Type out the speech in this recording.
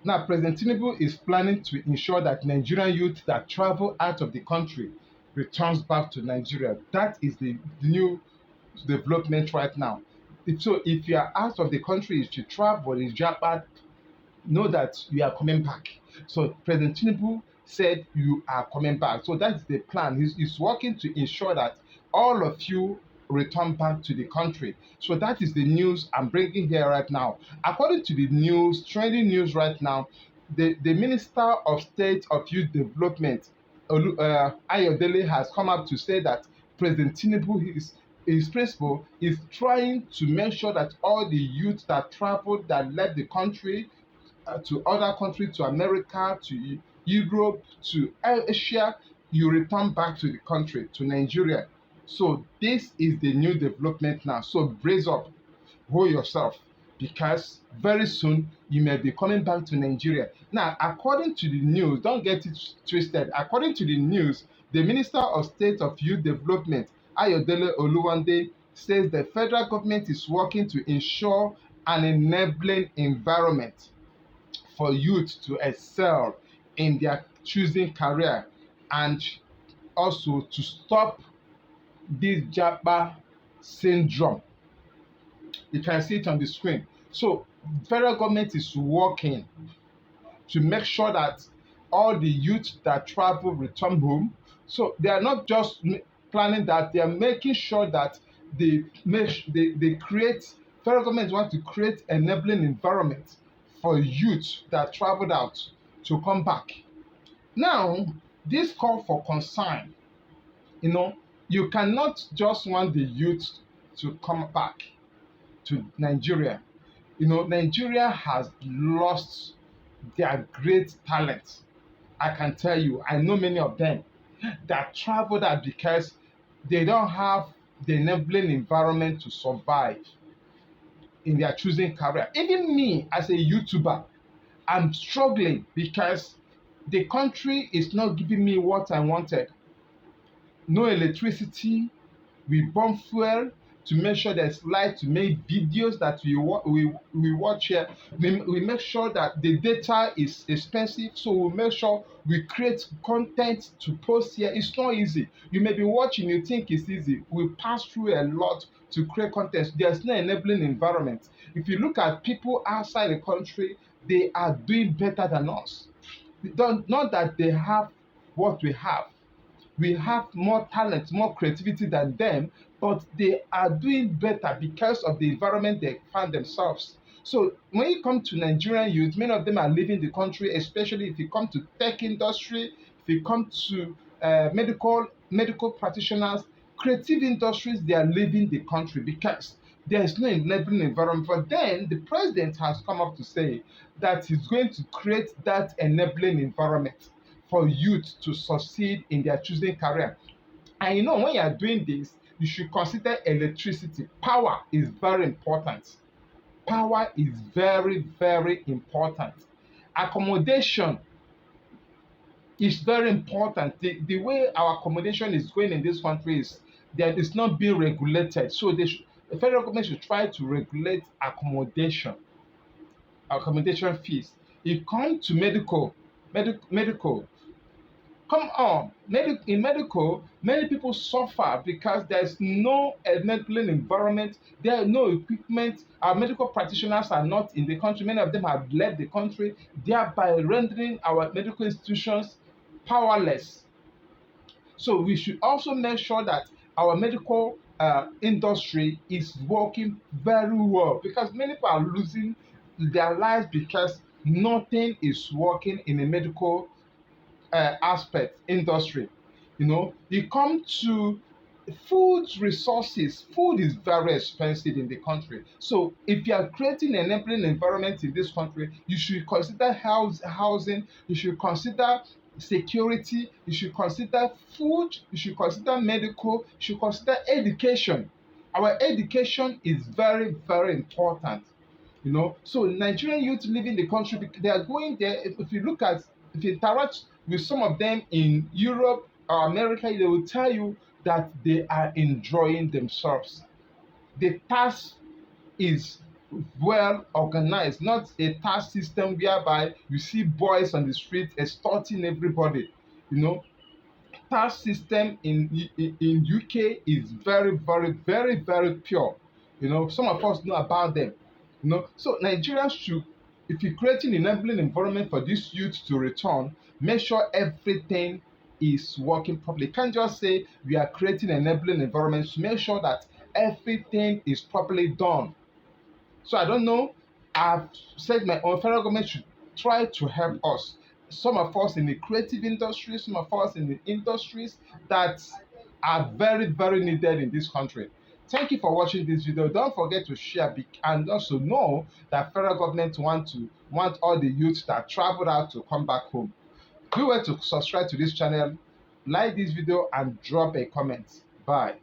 Now, President Tinubu is planning to ensure that Nigerian youth that travel out of the country returns back to Nigeria. That is the new development right now. So, if you are out of the country, if you travel, if you are know that you are coming back. So President Tinubu said you are coming back. So that's the plan. He's working to ensure that all of you return back to the country. So that is the news I'm bringing here right now. According to the news, trending news right now, the Minister of State of Youth Development, Ayodele, has come up to say that President Tinubu is his principle is trying to make sure that all the youth that traveled, that left the country, to other countries, to America, to Europe, to Asia, you return back to the country, to Nigeria. So this is the new development now. So brace up, hold yourself, because very soon you may be coming back to Nigeria. Now, according to the news, don't get it twisted. According to the news, the Minister of State of Youth Development, Ayodele Oluwande, says the federal government is working to ensure an enabling environment for youth to excel in their choosing career, and also to stop this Japa syndrome. You can see it on the screen. So federal government is working to make sure that all the youth that travel return home. So they are not just planning that, they are making sure that they create, federal government want to create enabling environment for youth that traveled out to come back. Now, this call for concern, you know, you cannot just want the youth to come back to Nigeria. You know, Nigeria has lost their great talent. I can tell you, I know many of them that traveled out because they don't have the enabling environment to survive in their choosing career. Even me as a YouTuber, I'm struggling because the country is not giving me what I wanted. No electricity, we burn fuel to make sure there's light to make videos that we watch here. We make sure that the data is expensive, so we make sure we create content to post here. It's not easy. You may be watching, you think it's easy. We pass through a lot to create content. There's no enabling environment. If you look at people outside the country, they are doing better than us. Not that they have what we have. We have more talent, more creativity than them, but they are doing better because of the environment they find themselves. So when you come to Nigerian youth, many of them are leaving the country, especially if you come to tech industry, if you come to medical practitioners, creative industries, they are leaving the country because there is no enabling environment. But then the president has come up to say that he's going to create that enabling environment for youth to succeed in their choosing career. And you know, when you are doing this, you should consider electricity. Power is very important. Power is very, very important. Accommodation is very important. The way our accommodation is going in this country is that it's not being regulated. So the federal government should try to regulate accommodation fees. If it comes to medical, come on, in medical, many people suffer because there's no enabling environment, there are no equipment. Our medical practitioners are not in the country. Many of them have left the country, thereby rendering our medical institutions powerless. So we should also make sure that our medical industry is working very well, because many people are losing their lives because nothing is working in the medical aspect industry. You know, you come to food resources, food is very expensive in the country. So if you are creating an enabling environment in this country, you should consider housing, you should consider security, you should consider food, you should consider medical, you should consider education. Our education is very, very important. You know, so Nigerian youth leaving the country, they are going there. If you interact with some of them in Europe or America, they will tell you that they are enjoying themselves. The tax is well organized, not a tax system whereby you see boys on the street extorting everybody. You know, tax system in UK is very, very, very, very pure. You know, some of us know about them. You know, so Nigerians should, if you're creating enabling environment for this youth to return, make sure everything is working properly. You can't just say we are creating enabling environments. Make sure that everything is properly done. So I don't know. I've said my own federal government should try to help us. Some of us in the creative industry, some of us in the industries that are very, very needed in this country. Thank you for watching this video. Don't forget to share and also know that federal government want all the youth that traveled out to come back home. Do well to subscribe to this channel, like this video, and drop a comment. Bye.